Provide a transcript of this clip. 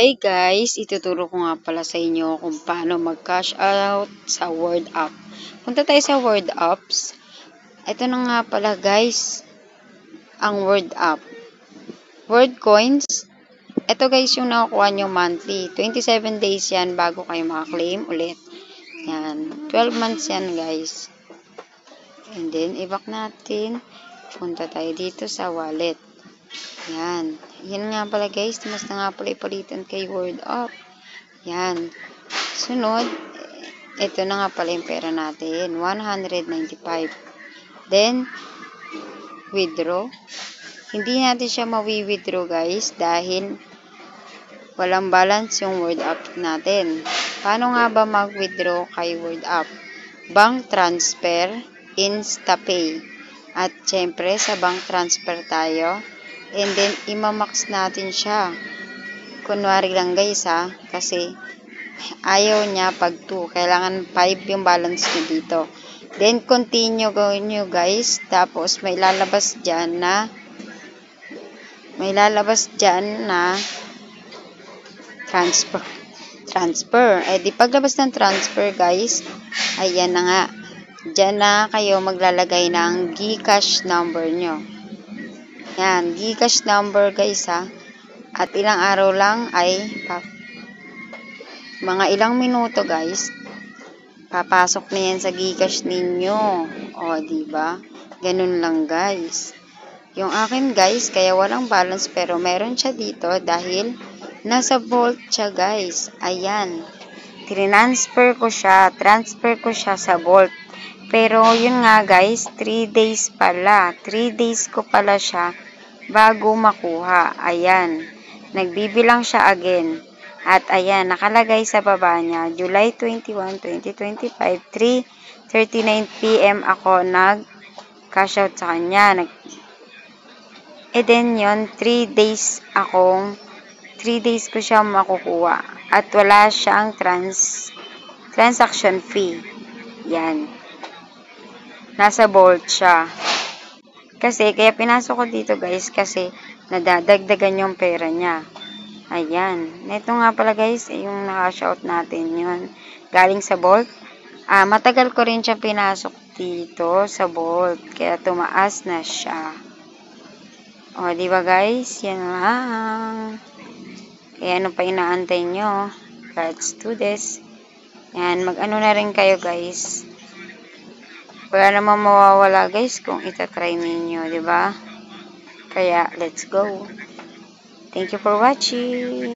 Hey guys, ituturo ko nga pala sa inyo kung paano mag-cash out sa Word App. Punta tayo sa Word Apps. Ito na nga pala guys, ang Word App. Word Coins. Ito guys yung nakukuha nyo monthly. 27 days yan bago kayo makaklaim ulit. Yan. 12 months yan guys. And then, i-back natin. Punta tayo dito sa wallet. Yan. Yan nga pala guys. Mas na nga pala ipalitan kay Word App. Yan. Sunod, ito na nga pala yung pera natin. 195. Then, withdraw. Hindi natin siya mawi-withdraw guys dahil walang balance yung Word App natin. Paano nga ba mag-withdraw kay Word App? Bank transfer, InstaPay. At syempre, sa bank transfer tayo. And then, imamax natin siya. Kunwari lang guys kasi ayaw niya pag 2. Kailangan 5 yung balance nyo dito. Then, continue nyo guys. Tapos, may lalabas dyan na transfer. Di paglabas ng transfer guys, ayan na nga. Diyan na kayo maglalagay ng GCash number nyo. Yan, GCash number guys At ilang araw lang ay mga ilang minuto guys, papasok na yan sa GCash ninyo. O, diba? Ganun lang guys. Yung akin guys, kaya walang balance pero meron siya dito dahil nasa vault siya guys. Ayan. Transfer ko siya sa vault. Pero yun nga guys, 3 days pala. 3 days ko pala siya bago makuha. Ayan. Nagbibilang siya again. At ayan, nakalagay sa baba niya, July 21, 2025, 3:39 PM ako nag-cash out sa kanya. Then yun, 3 days ko siya makukuha. At wala siyang transaction fee. Yan. Nasa vault siya. Kasi, kaya pinasok ko dito guys, kasi nadadagdagan yung pera niya. Ayan. Ito nga pala guys, yung naka-cash out natin yun. Galing sa vault. Matagal ko rin siya pinasok dito sa vault. Kaya tumaas na siya. O, diba guys? Yan lang. Kaya ano pa inaantay nyo? Let's do this. Yan, mag-ano na rin kayo guys. Wala namang mawawala guys kung itatry ninyo, diba? Kaya, let's go. Thank you for watching.